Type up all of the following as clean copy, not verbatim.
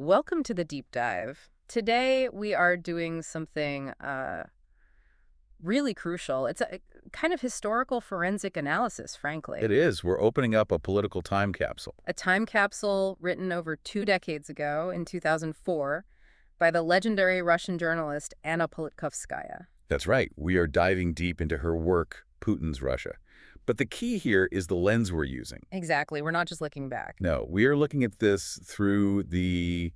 Welcome to the deep dive. Today we are doing something really crucial. It's a kind of historical forensic analysis, frankly. It is. We're opening up a political time capsule. A time capsule written over 2 decades ago in 2004 by the legendary Russian journalist Anna Politkovskaya. That's right. We are diving deep into her work, Putin's Russia. But the key here is the lens we're using. Exactly. We're not just looking back. No, we are looking at this through the,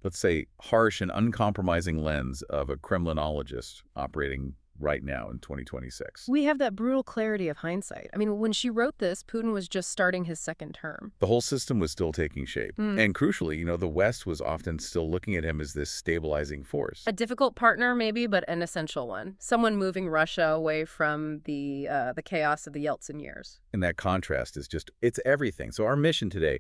let's say, harsh and uncompromising lens of a Kremlinologist operating right now in 2026. We have that brutal clarity of hindsight. I mean, when she wrote this, Putin was just starting his second term. The whole system was still taking shape. And crucially, the West was often still looking at him as this stabilizing force. A difficult partner, maybe, but an essential one. Someone moving Russia away from the chaos of the Yeltsin years. And that contrast is it's everything. So our mission today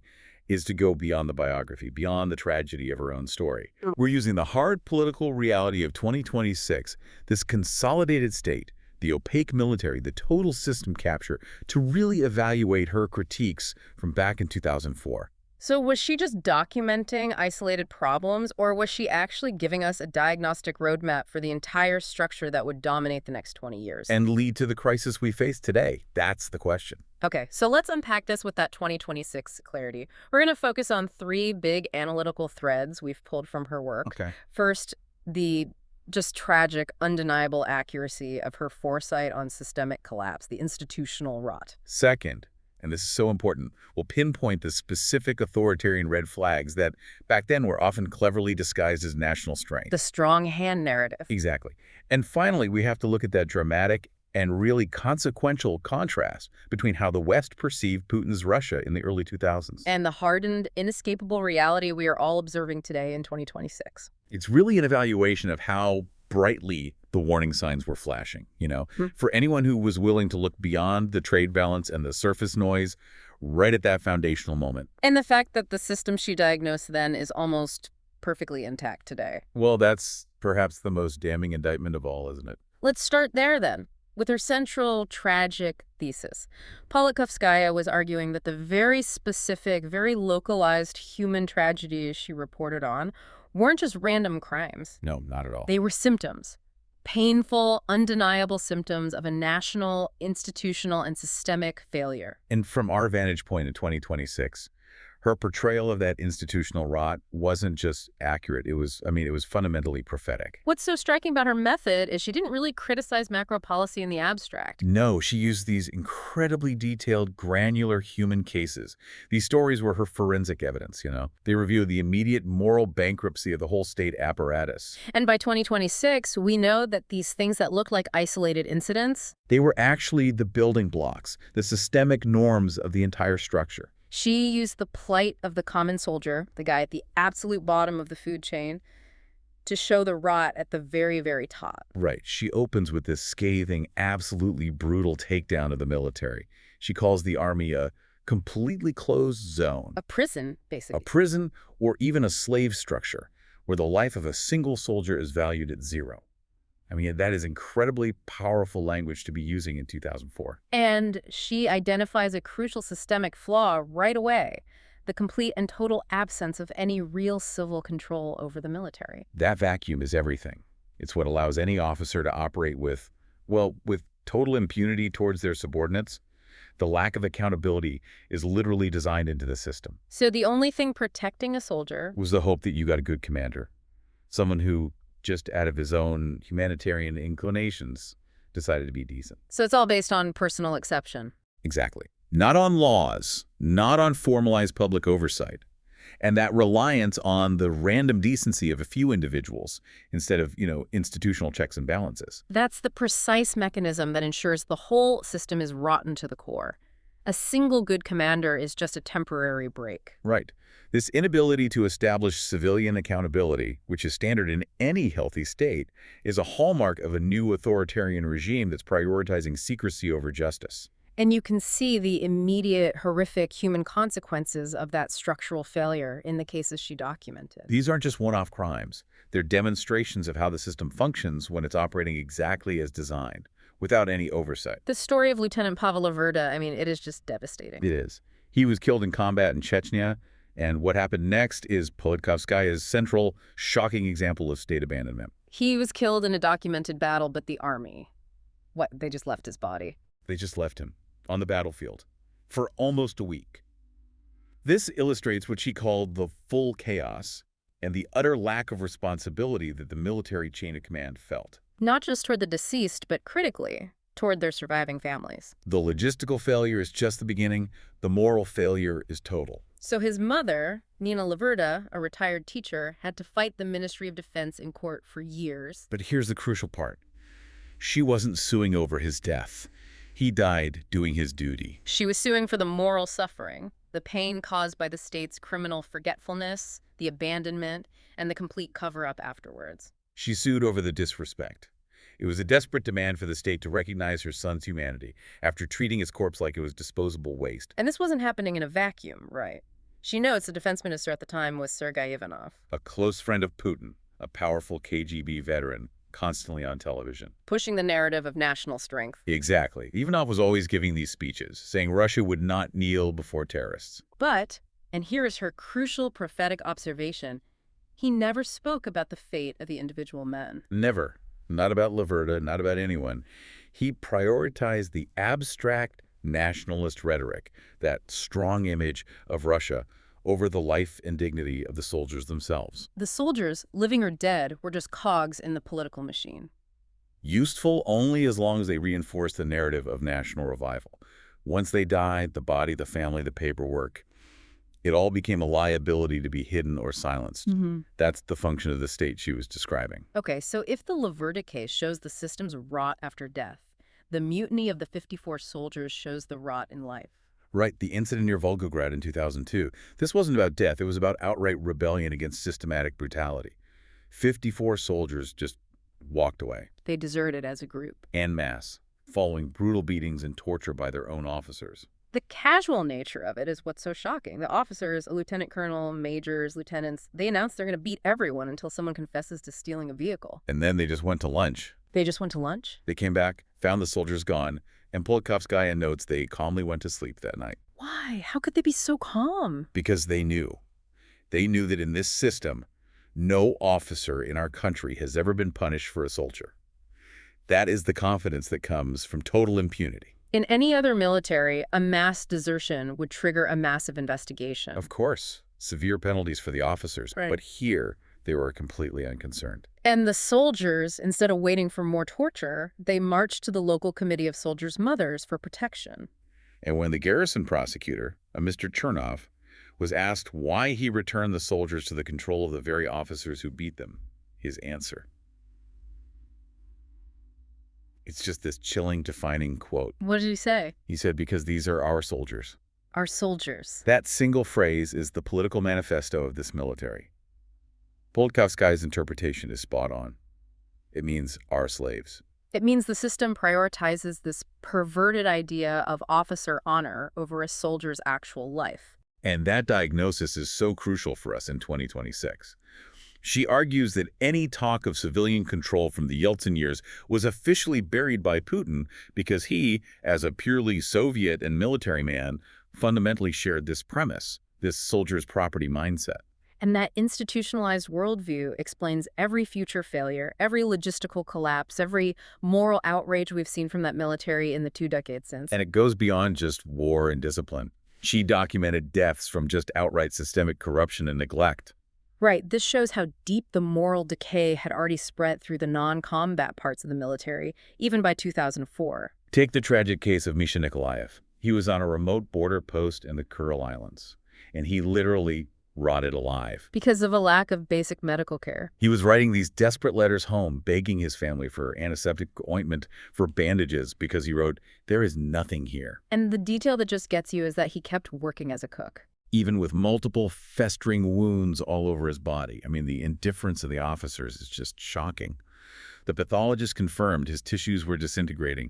is to go beyond the biography, beyond the tragedy of her own story. We're using the hard political reality of 2026, this consolidated state, the opaque military, the total system capture, to really evaluate her critiques from back in 2004. So was she just documenting isolated problems, or was she actually giving us a diagnostic roadmap for the entire structure that would dominate the next 20 years? And lead to the crisis we face today? That's the question. Okay, so let's unpack this with that 2026 clarity. We're going to focus on three big analytical threads we've pulled from her work. Okay. First, the just tragic, undeniable accuracy of her foresight on systemic collapse, the institutional rot. Second, and this is so important, we'll pinpoint the specific authoritarian red flags that back then were often cleverly disguised as national strength. The strong hand narrative. Exactly. And finally, we have to look at that dramatic and really consequential contrast between how the West perceived Putin's Russia in the early 2000s. And the hardened, inescapable reality we are all observing today in 2026. It's really an evaluation of how brightly the warning signs were flashing, For anyone who was willing to look beyond the trade balance and the surface noise right at that foundational moment. And the fact that the system she diagnosed then is almost perfectly intact today. Well, that's perhaps the most damning indictment of all, isn't it? Let's start there then, with her central tragic thesis. Politkovskaya was arguing that the very specific, very localized human tragedies she reported on weren't just random crimes. No, not at all. They were symptoms. Painful, undeniable symptoms of a national, institutional, and systemic failure. And from our vantage point in 2026, her portrayal of that institutional rot wasn't just accurate. It was fundamentally prophetic. What's so striking about her method is she didn't really criticize macro policy in the abstract. No, she used these incredibly detailed, granular human cases. These stories were her forensic evidence, They revealed the immediate moral bankruptcy of the whole state apparatus. And by 2026, we know that these things that look like isolated incidents, they were actually the building blocks, the systemic norms of the entire structure. She used the plight of the common soldier, the guy at the absolute bottom of the food chain, to show the rot at the very, very top. Right. She opens with this scathing, absolutely brutal takedown of the military. She calls the army a completely closed zone. A prison, basically. A prison or even a slave structure where the life of a single soldier is valued at zero. That is incredibly powerful language to be using in 2004. And she identifies a crucial systemic flaw right away, the complete and total absence of any real civil control over the military. That vacuum is everything. It's what allows any officer to operate with total impunity towards their subordinates. The lack of accountability is literally designed into the system. So the only thing protecting a soldier was the hope that you got a good commander, someone who just out of his own humanitarian inclinations, decided to be decent. So it's all based on personal exception. Exactly. Not on laws, not on formalized public oversight. And that reliance on the random decency of a few individuals instead of, institutional checks and balances. That's the precise mechanism that ensures the whole system is rotten to the core. A single good commander is just a temporary break. Right. This inability to establish civilian accountability, which is standard in any healthy state, is a hallmark of a new authoritarian regime that's prioritizing secrecy over justice. And you can see the immediate, horrific human consequences of that structural failure in the cases she documented. These aren't just one-off crimes. They're demonstrations of how the system functions when it's operating exactly as designed, without any oversight. The story of Lieutenant Pavel Laverda, it is just devastating. It is. He was killed in combat in Chechnya, And what happened next is Politkovskaya's central, shocking example of state abandonment. He was killed in a documented battle, but the army, what, they just left his body? They just left him on the battlefield for almost a week. This illustrates what she called the full chaos and the utter lack of responsibility that the military chain of command felt. Not just toward the deceased, but critically, toward their surviving families. The logistical failure is just the beginning. The moral failure is total. So his mother, Nina Laverda, a retired teacher, had to fight the Ministry of Defense in court for years. But here's the crucial part. She wasn't suing over his death. He died doing his duty. She was suing for the moral suffering, the pain caused by the state's criminal forgetfulness, the abandonment, and the complete cover-up afterwards. She sued over the disrespect. It was a desperate demand for the state to recognize her son's humanity after treating his corpse like it was disposable waste. And this wasn't happening in a vacuum, right? She notes the defense minister at the time was Sergei Ivanov. A close friend of Putin, a powerful KGB veteran, constantly on television. Pushing the narrative of national strength. Exactly. Ivanov was always giving these speeches, saying Russia would not kneel before terrorists. But, and here is her crucial prophetic observation, he never spoke about the fate of the individual men. Never. Not about Laverda, not about anyone. He prioritized the abstract nationalist rhetoric, that strong image of Russia, over the life and dignity of the soldiers themselves. The soldiers, living or dead, were just cogs in the political machine. Useful only as long as they reinforced the narrative of national revival. Once they died, the body, the family, the paperwork, it all became a liability to be hidden or silenced. That's the function of the state she was describing. Okay, so if the Laverda case shows the system's rot after death, the mutiny of the 54 soldiers shows the rot in life. Right, the incident near Volgograd in 2002. This wasn't about death. It was about outright rebellion against systematic brutality. 54 soldiers just walked away. They deserted as a group. En masse, following brutal beatings and torture by their own officers. The casual nature of it is what's so shocking. The officers, a lieutenant colonel, majors, lieutenants, they announced they're going to beat everyone until someone confesses to stealing a vehicle. And then they just went to lunch. They just went to lunch? They came back, found the soldiers gone, and Politkovskaya notes they calmly went to sleep that night. Why? How could they be so calm? Because they knew. They knew that in this system, no officer in our country has ever been punished for a soldier. That is the confidence that comes from total impunity. In any other military, a mass desertion would trigger a massive investigation. Of course, severe penalties for the officers, Right. But here they were completely unconcerned. And the soldiers, instead of waiting for more torture, they marched to the local committee of soldiers' mothers for protection. And when the garrison prosecutor, a Mr. Chernov, was asked why he returned the soldiers to the control of the very officers who beat them, his answer. It's just this chilling, defining quote. What did he say? He said, because these are our soldiers. Our soldiers. That single phrase is the political manifesto of this military. Politkovskaya's interpretation is spot on. It means our slaves. It means the system prioritizes this perverted idea of officer honor over a soldier's actual life. And that diagnosis is so crucial for us in 2026. She argues that any talk of civilian control from the Yeltsin years was officially buried by Putin because he, as a purely Soviet and military man, fundamentally shared this premise, this soldier's property mindset. And that institutionalized worldview explains every future failure, every logistical collapse, every moral outrage we've seen from that military in the 2 decades since. And it goes beyond just war and discipline. She documented deaths from just outright systemic corruption and neglect. Right, this shows how deep the moral decay had already spread through the non-combat parts of the military, even by 2004. Take the tragic case of Misha Nikolaev. He was on a remote border post in the Kuril Islands, and he literally rotted alive. Because of a lack of basic medical care. He was writing these desperate letters home, begging his family for antiseptic ointment, for bandages, because he wrote, "There is nothing here." And the detail that just gets you is that he kept working as a cook. Even with multiple festering wounds all over his body. I mean, the indifference of the officers is just shocking. The pathologist confirmed his tissues were disintegrating.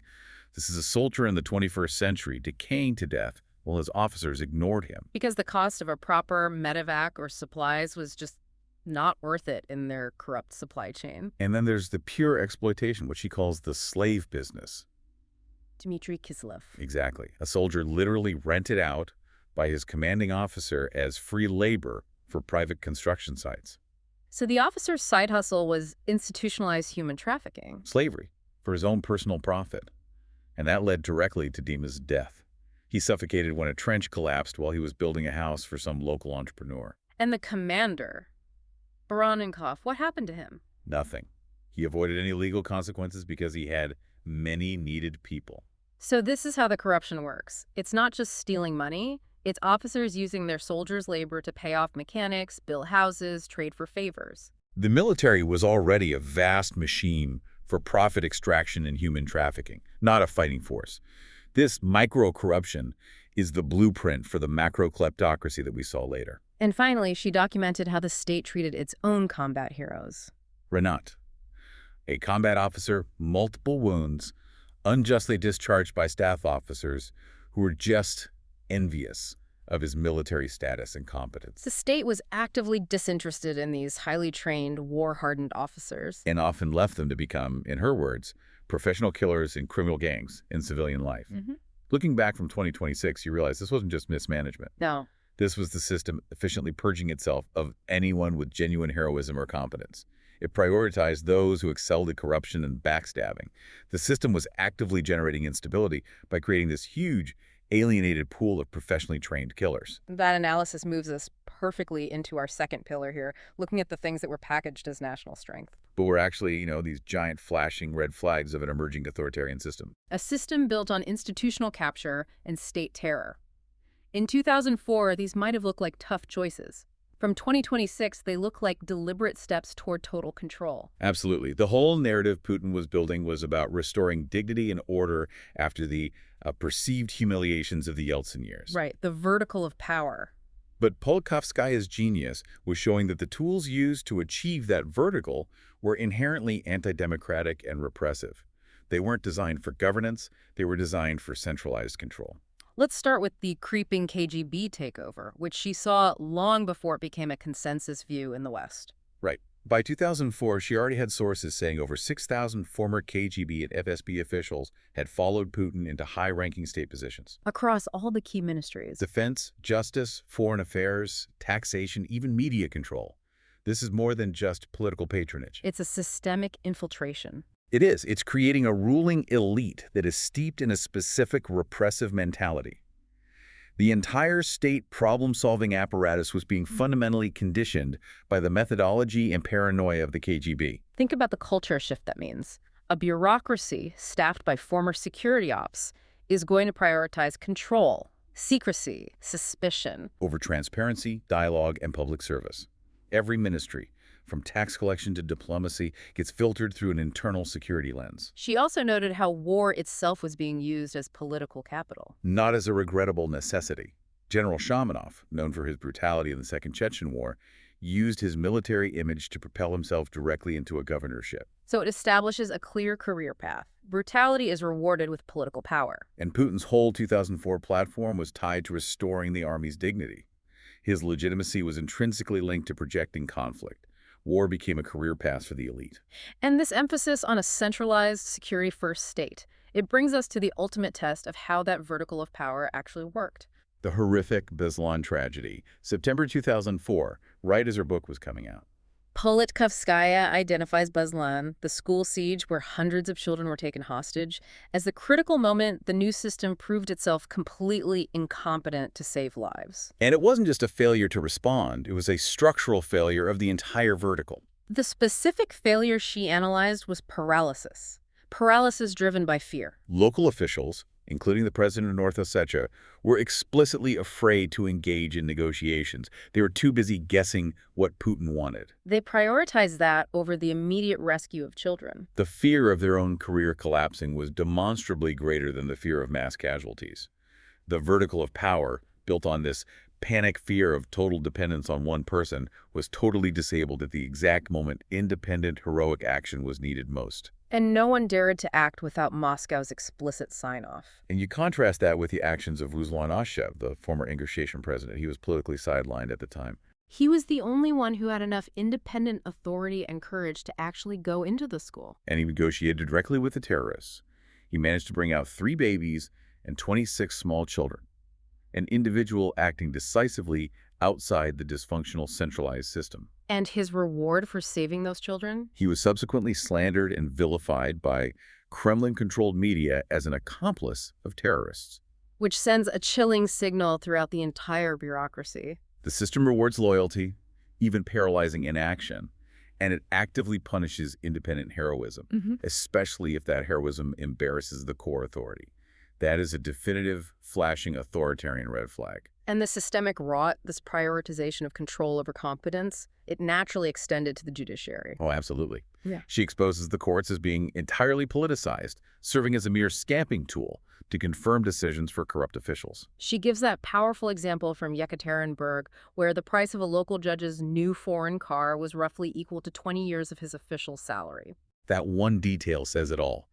This is a soldier in the 21st century, decaying to death, while his officers ignored him. Because the cost of a proper medevac or supplies was just not worth it in their corrupt supply chain. And then there's the pure exploitation, what she calls the slave business. Dmitry Kiselev. Exactly. A soldier literally rented out by his commanding officer as free labor for private construction sites. So the officer's side hustle was institutionalized human trafficking. Slavery for his own personal profit. And that led directly to Dima's death. He suffocated when a trench collapsed while he was building a house for some local entrepreneur. And the commander, Baranenkov, what happened to him? Nothing. He avoided any legal consequences because he had many needed people. So this is how the corruption works. It's not just stealing money. It's officers using their soldiers' labor to pay off mechanics, build houses, trade for favors. The military was already a vast machine for profit extraction and human trafficking, not a fighting force. This micro-corruption is the blueprint for the macro-kleptocracy that we saw later. And finally, she documented how the state treated its own combat heroes. Renat, a combat officer, multiple wounds, unjustly discharged by staff officers who were just envious of his military status and competence. The state was actively disinterested in these highly trained, war-hardened officers. And often left them to become, in her words, professional killers in criminal gangs in civilian life. Looking back from 2026, you realize this wasn't just mismanagement. No. This was the system efficiently purging itself of anyone with genuine heroism or competence. It prioritized those who excelled at corruption and backstabbing. The system was actively generating instability by creating this huge, alienated pool of professionally trained killers. That analysis moves us perfectly into our second pillar here, looking at the things that were packaged as national strength. But we're actually, these giant flashing red flags of an emerging authoritarian system. A system built on institutional capture and state terror. In 2004, these might have looked like tough choices. From 2026, they look like deliberate steps toward total control. Absolutely. The whole narrative Putin was building was about restoring dignity and order after the perceived humiliations of the Yeltsin years. Right, the vertical of power. But Politkovskaya's genius was showing that the tools used to achieve that vertical were inherently anti-democratic and repressive. They weren't designed for governance, they were designed for centralized control. Let's start with the creeping KGB takeover, which she saw long before it became a consensus view in the West. Right. By 2004, she already had sources saying over 6,000 former KGB and FSB officials had followed Putin into high-ranking state positions. Across all the key ministries. Defense, justice, foreign affairs, taxation, even media control. This is more than just political patronage. It's a systemic infiltration. It is. It's creating a ruling elite that is steeped in a specific repressive mentality. The entire state problem-solving apparatus was being fundamentally conditioned by the methodology and paranoia of the KGB. Think about the culture shift that means. A bureaucracy staffed by former security ops is going to prioritize control, secrecy, suspicion. Over transparency, dialogue, and public service. Every ministry, from tax collection to diplomacy, gets filtered through an internal security lens. She also noted how war itself was being used as political capital. Not as a regrettable necessity. General Shamanov, known for his brutality in the Second Chechen War, used his military image to propel himself directly into a governorship. So it establishes a clear career path. Brutality is rewarded with political power. And Putin's whole 2004 platform was tied to restoring the army's dignity. His legitimacy was intrinsically linked to projecting conflict. War became a career path for the elite. And this emphasis on a centralized, security-first state, it brings us to the ultimate test of how that vertical of power actually worked. The horrific Beslan tragedy, September 2004, right as her book was coming out. Politkovskaya identifies Beslan, the school siege where hundreds of children were taken hostage, as the critical moment the new system proved itself completely incompetent to save lives. And it wasn't just a failure to respond, it was a structural failure of the entire vertical. The specific failure she analyzed was paralysis. Paralysis driven by fear. Local officials, including the president of North Ossetia, were explicitly afraid to engage in negotiations. They were too busy guessing what Putin wanted. They prioritized that over the immediate rescue of children. The fear of their own career collapsing was demonstrably greater than the fear of mass casualties. The vertical of power, built on this panic fear of total dependence on one person, was totally disabled at the exact moment independent, heroic action was needed most. And no one dared to act without Moscow's explicit sign-off. And you contrast that with the actions of Ruslan Ashev, the former Ingusetian president. He was politically sidelined at the time. He was the only one who had enough independent authority and courage to actually go into the school. And he negotiated directly with the terrorists. He managed to bring out 3 babies and 26 small children. an individual acting decisively outside the dysfunctional centralized system. And his reward for saving those children? He was subsequently slandered and vilified by Kremlin-controlled media as an accomplice of terrorists. Which sends a chilling signal throughout the entire bureaucracy. The system rewards loyalty, even paralyzing inaction, and it actively punishes independent heroism, especially if that heroism embarrasses the core authority. That is a definitive, flashing authoritarian red flag. And the systemic rot, this prioritization of control over competence, it naturally extended to the judiciary. Oh, absolutely. Yeah. She exposes the courts as being entirely politicized, serving as a mere scamping tool to confirm decisions for corrupt officials. She gives that powerful example from Yekaterinburg, where the price of a local judge's new foreign car was roughly equal to 20 years of his official salary. That one detail says it all.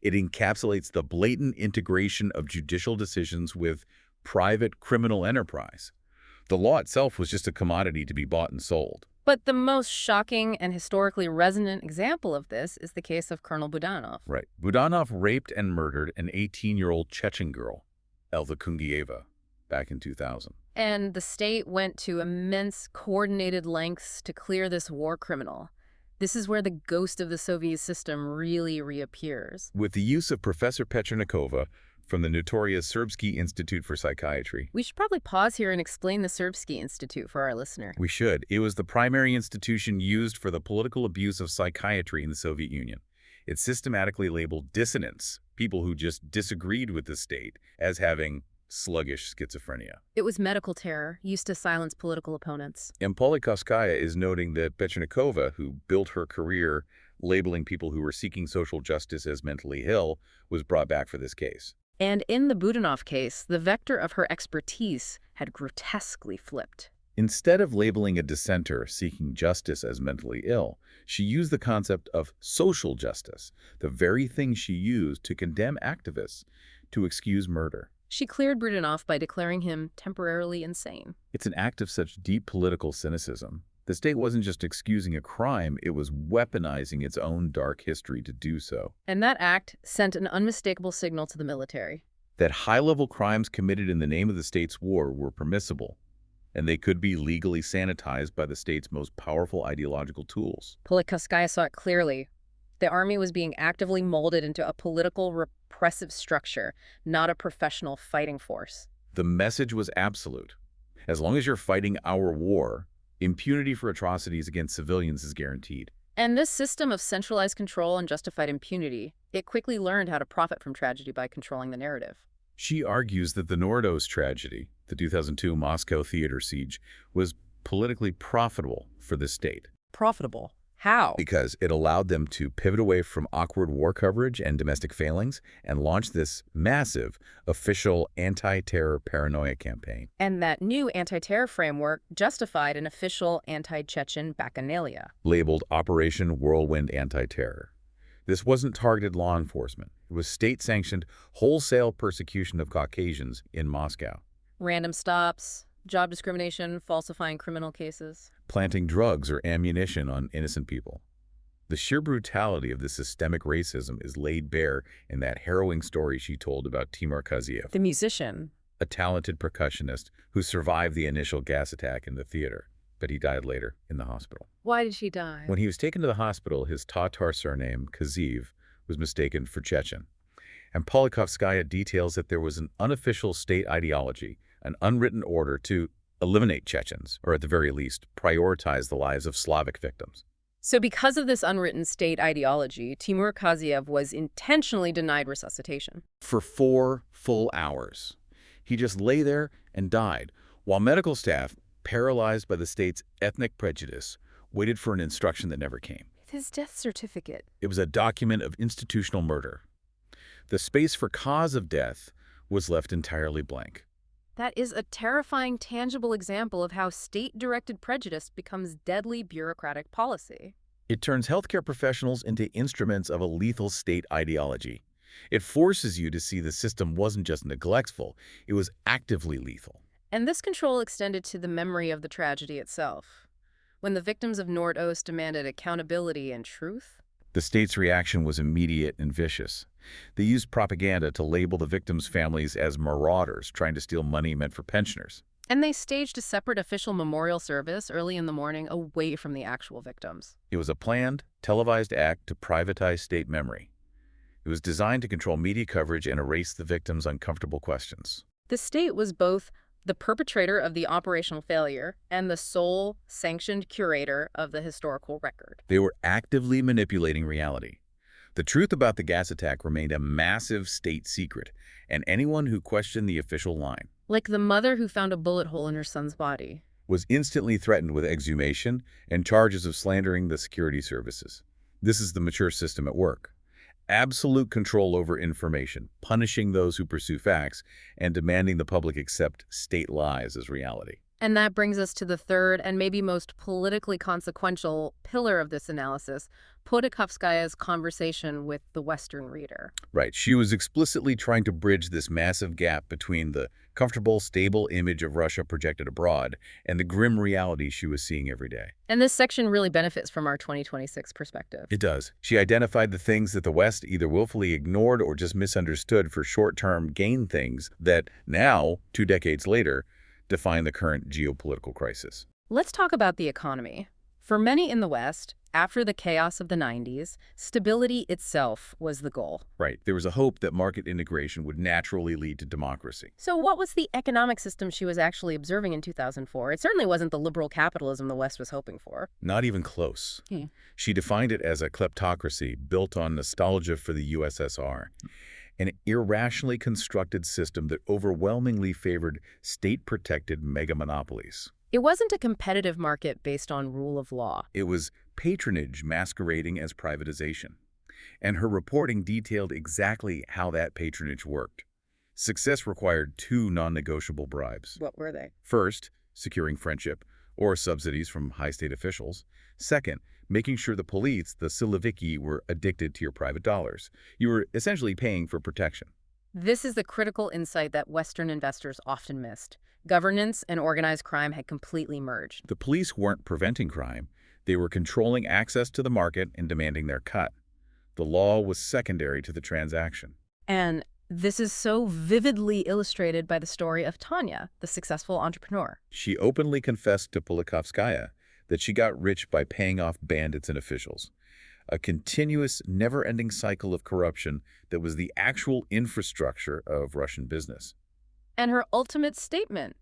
It encapsulates the blatant integration of judicial decisions with private criminal enterprise. The law itself was just a commodity to be bought and sold. But the most shocking and historically resonant example of this is the case of Colonel Budanov. Right. Budanov raped and murdered an 18-year-old Chechen girl, Elva Kungieva, back in 2000. And the state went to immense coordinated lengths to clear this war criminal. This is where the ghost of the Soviet system really reappears. With the use of Professor Petrnikova from the notorious Serbsky Institute for Psychiatry. We should probably pause here and explain the Serbsky Institute for our listener. We should. It was the primary institution used for the political abuse of psychiatry in the Soviet Union. It systematically labeled dissidents, people who just disagreed with the state, as having sluggish schizophrenia. It was medical terror, used to silence political opponents. And Politkovskaya is noting that Petrnikova, who built her career labeling people who were seeking social justice as mentally ill, was brought back for this case. And in the Budanov case, the vector of her expertise had grotesquely flipped. Instead of labeling a dissenter seeking justice as mentally ill, she used the concept of social justice, the very thing she used to condemn activists to excuse murder. She cleared Budanov by declaring him temporarily insane. It's an act of such deep political cynicism. The state wasn't just excusing a crime, it was weaponizing its own dark history to do so. And that act sent an unmistakable signal to the military. That high-level crimes committed in the name of the state's war were permissible, and they could be legally sanitized by the state's most powerful ideological tools. Politkovskaya saw it clearly. The army was being actively molded into a political repressive structure, not a professional fighting force. The message was absolute. As long as you're fighting our war, impunity for atrocities against civilians is guaranteed. And this system of centralized control and justified impunity, it quickly learned how to profit from tragedy by controlling the narrative. She argues that the Nordos tragedy, the 2002 Moscow theater siege, was politically profitable for the state. Profitable? How? Because it allowed them to pivot away from awkward war coverage and domestic failings and launch this massive official anti-terror paranoia campaign. And that new anti-terror framework justified an official anti-Chechen bacchanalia. Labeled Operation Whirlwind Anti-Terror. This wasn't targeted law enforcement. It was state-sanctioned wholesale persecution of Caucasians in Moscow. Random stops, job discrimination, falsifying criminal cases. Planting drugs or ammunition on innocent people. The sheer brutality of this systemic racism is laid bare in that harrowing story she told about Timur Kaziev, The musician. a talented percussionist who survived the initial gas attack in the theater, but he died later in the hospital. Why did she die? When he was taken to the hospital, his Tatar surname, Kaziev, was mistaken for Chechen. And Politkovskaya details that there was an unofficial state ideology, an unwritten order to eliminate Chechens, or at the very least, prioritize the lives of Slavic victims. So because of this unwritten state ideology, Timur Kaziev was intentionally denied resuscitation. For 4 full hours. He just lay there and died, while medical staff, paralyzed by the state's ethnic prejudice, waited for an instruction that never came. His death certificate. It was a document of institutional murder. The space for cause of death was left entirely blank. That is a terrifying, tangible example of how state-directed prejudice becomes deadly bureaucratic policy. It turns healthcare professionals into instruments of a lethal state ideology. It forces you to see the system wasn't just neglectful, it was actively lethal. And this control extended to the memory of the tragedy itself. When the victims of Nordost demanded accountability and truth, The state's reaction was immediate and vicious. They used propaganda to label the victims' families as marauders trying to steal money meant for pensioners. And they staged a separate official memorial service early in the morning away from the actual victims. It was a planned, televised act to privatize state memory. It was designed to control media coverage and erase the victims' uncomfortable questions. The state was both the perpetrator of the operational failure and the sole sanctioned curator of the historical record. They were actively manipulating reality. The truth about the gas attack remained a massive state secret, and anyone who questioned the official line Like the mother who found a bullet hole in her son's body. was instantly threatened with exhumation and charges of slandering the security services. This is the mature system at work. Absolute control over information, punishing those who pursue facts, and demanding the public accept state lies as reality. And that brings us to the third and maybe most politically consequential pillar of this analysis, Politkovskaya's conversation with the Western reader. Right, she was explicitly trying to bridge this massive gap between the comfortable, stable image of Russia projected abroad and the grim reality she was seeing every day. And this section really benefits from our 2026 perspective. It does. She identified the things that the West either willfully ignored or just misunderstood for short-term gain, things that now, 2 decades later, define the current geopolitical crisis. Let's talk about the economy. For many in the West, after the chaos of the 90s, stability itself was the goal. Right. There was a hope that market integration would naturally lead to democracy. So what was the economic system she was actually observing in 2004? It certainly wasn't the liberal capitalism the West was hoping for. Not even close. Hmm. She defined it as a kleptocracy built on nostalgia for the USSR, an irrationally constructed system that overwhelmingly favored state-protected mega-monopolies. It wasn't a competitive market based on rule of law. It was patronage masquerading as privatization. And her reporting detailed exactly how that patronage worked. Success required 2 non-negotiable bribes. What were they? First, securing friendship or subsidies from high state officials. Second, making sure the police, the Siloviki, were addicted to your private dollars. You were essentially paying for protection. This is the critical insight that Western investors often missed. Governance and organized crime had completely merged. The police weren't preventing crime. They were controlling access to the market and demanding their cut. The law was secondary to the transaction. And this is so vividly illustrated by the story of Tanya, the successful entrepreneur. She openly confessed to Politkovskaya that she got rich by paying off bandits and officials. A continuous, never-ending cycle of corruption that was the actual infrastructure of Russian business. And her ultimate statement,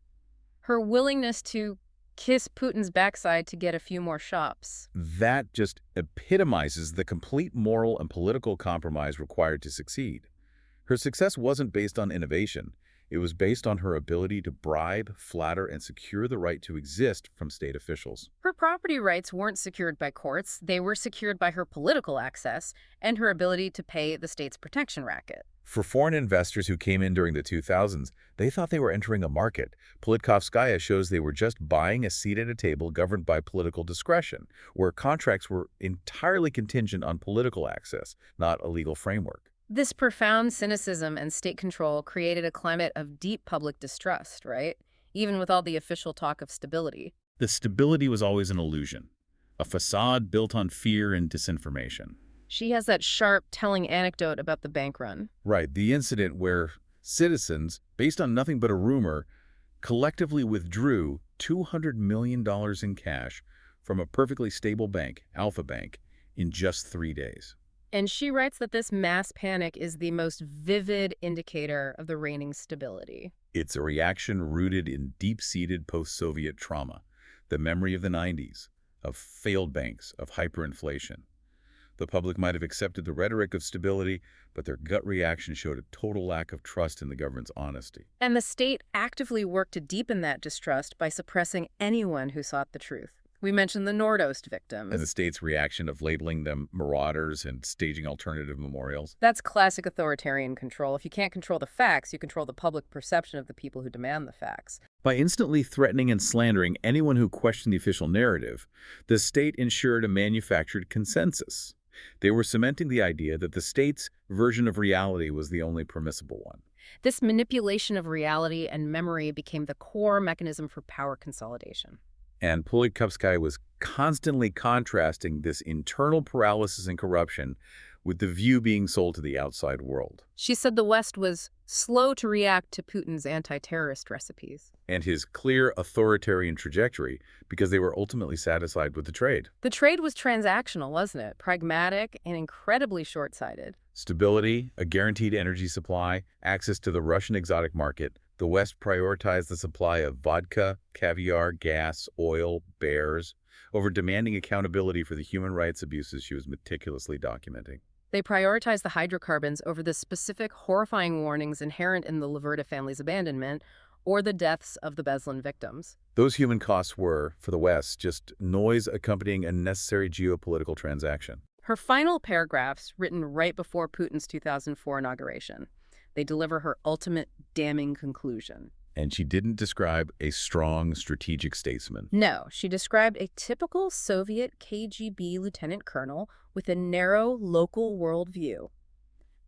her willingness to kiss Putin's backside to get a few more shops. That just epitomizes the complete moral and political compromise required to succeed. Her success wasn't based on innovation. It was based on her ability to bribe, flatter, and secure the right to exist from state officials. Her property rights weren't secured by courts. They were secured by her political access and her ability to pay the state's protection racket. For foreign investors who came in during the 2000s, they thought they were entering a market. Politkovskaya shows they were just buying a seat at a table governed by political discretion, where contracts were entirely contingent on political access, not a legal framework. This profound cynicism and state control created a climate of deep public distrust, right? Even with all the official talk of stability. The stability was always an illusion, a facade built on fear and disinformation. She has that sharp, telling anecdote about the bank run. Right, the incident where citizens, based on nothing but a rumor, collectively withdrew $200 million in cash from a perfectly stable bank, Alpha Bank, in just 3 days. And she writes that this mass panic is the most vivid indicator of the reigning stability. It's a reaction rooted in deep-seated post-Soviet trauma, the memory of the 90s, of failed banks, of hyperinflation. The public might have accepted the rhetoric of stability, but their gut reaction showed a total lack of trust in the government's honesty. And the state actively worked to deepen that distrust by suppressing anyone who sought the truth. We mentioned the Nordost victims. And the state's reaction of labeling them marauders and staging alternative memorials. That's classic authoritarian control. If you can't control the facts, you control the public perception of the people who demand the facts. By instantly threatening and slandering anyone who questioned the official narrative, the state ensured a manufactured consensus. They were cementing the idea that the state's version of reality was the only permissible one. This manipulation of reality and memory became the core mechanism for power consolidation. And Politkovskaya was constantly contrasting this internal paralysis and corruption with the view being sold to the outside world. She said the West was slow to react to Putin's anti-terrorist recipes. And his clear authoritarian trajectory because they were ultimately satisfied with the trade. The trade was transactional, wasn't it? Pragmatic and incredibly short-sighted. Stability, a guaranteed energy supply, access to the Russian exotic market. The West prioritized the supply of vodka, caviar, gas, oil, bears, over demanding accountability for the human rights abuses she was meticulously documenting. They prioritized the hydrocarbons over the specific horrifying warnings inherent in the Laverda family's abandonment or the deaths of the Beslan victims. Those human costs were, for the West, just noise accompanying a necessary geopolitical transaction. Her final paragraphs, written right before Putin's 2004 inauguration, they deliver her ultimate damning conclusion. And she didn't describe a strong strategic statesman. No, she described a typical Soviet KGB lieutenant colonel with a narrow local worldview.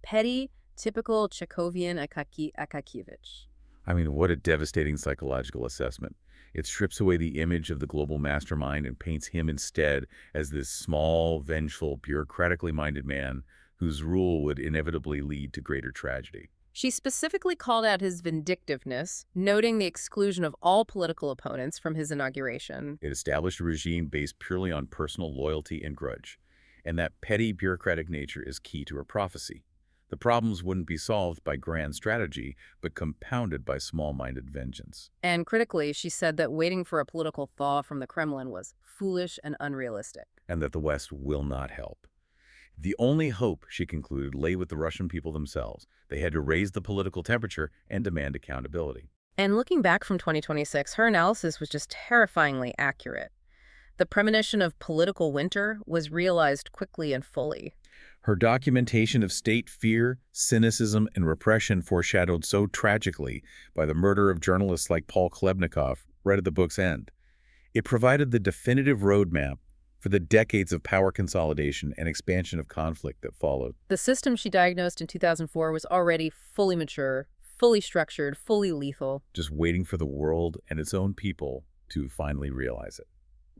Petty, typical Chekhovian Akakievich. I mean, what a devastating psychological assessment. It strips away the image of the global mastermind and paints him instead as this small, vengeful, bureaucratically minded man whose rule would inevitably lead to greater tragedy. She specifically called out his vindictiveness, noting the exclusion of all political opponents from his inauguration. It established a regime based purely on personal loyalty and grudge, and that petty bureaucratic nature is key to her prophecy. The problems wouldn't be solved by grand strategy, but compounded by small-minded vengeance. And critically, she said that waiting for a political thaw from the Kremlin was foolish and unrealistic. And that the West will not help. The only hope, she concluded, lay with the Russian people themselves. They had to raise the political temperature and demand accountability. And looking back from 2026, her analysis was just terrifyingly accurate. The premonition of political winter was realized quickly and fully. Her documentation of state fear, cynicism, and repression foreshadowed so tragically by the murder of journalists like Paul Klebnikov right at the book's end. It provided the definitive roadmap for the decades of power consolidation and expansion of conflict that followed. The system she diagnosed in 2004 was already fully mature, fully structured, fully lethal. Just waiting for the world and its own people to finally realize it.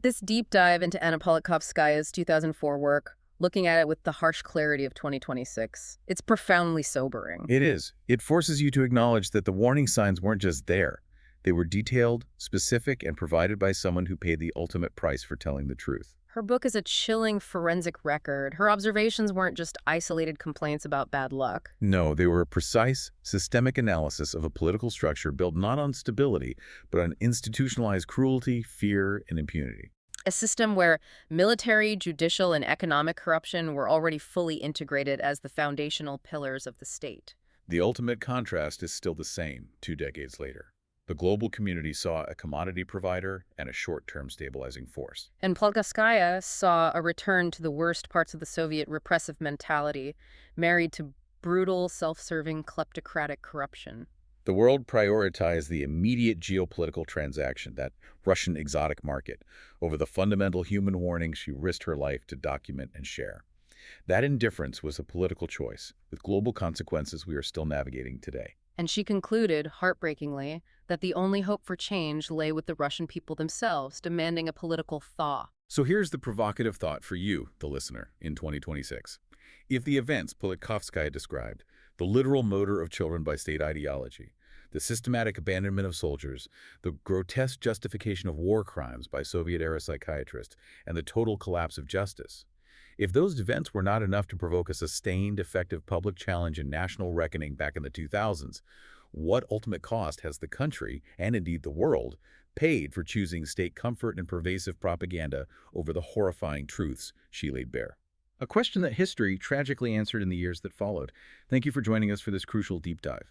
This deep dive into Anna Politkovskaya's 2004 work, looking at it with the harsh clarity of 2026, it's profoundly sobering. It is. It forces you to acknowledge that the warning signs weren't just there. They were detailed, specific, and provided by someone who paid the ultimate price for telling the truth. Her book is a chilling forensic record. Her observations weren't just isolated complaints about bad luck. No, they were a precise, systemic analysis of a political structure built not on stability, but on institutionalized cruelty, fear, and impunity. A system where military, judicial, and economic corruption were already fully integrated as the foundational pillars of the state. The ultimate contrast is still the same 2 decades later. The global community saw a commodity provider and a short-term stabilizing force. And Politkovskaya saw a return to the worst parts of the Soviet repressive mentality, married to brutal, self-serving, kleptocratic corruption. The world prioritized the immediate geopolitical transaction, that Russian exotic market, over the fundamental human warnings she risked her life to document and share. That indifference was a political choice, with global consequences we are still navigating today. And she concluded, heartbreakingly, that the only hope for change lay with the Russian people themselves, demanding a political thaw. So here's the provocative thought for you, the listener, in 2026. If the events Politkovskaya described, the literal murder of children by state ideology, the systematic abandonment of soldiers, the grotesque justification of war crimes by Soviet-era psychiatrists, and the total collapse of justice, if those events were not enough to provoke a sustained, effective public challenge and national reckoning back in the 2000s, what ultimate cost has the country, and indeed the world, paid for choosing state comfort and pervasive propaganda over the horrifying truths she laid bare? A question that history tragically answered in the years that followed. Thank you for joining us for this crucial deep dive.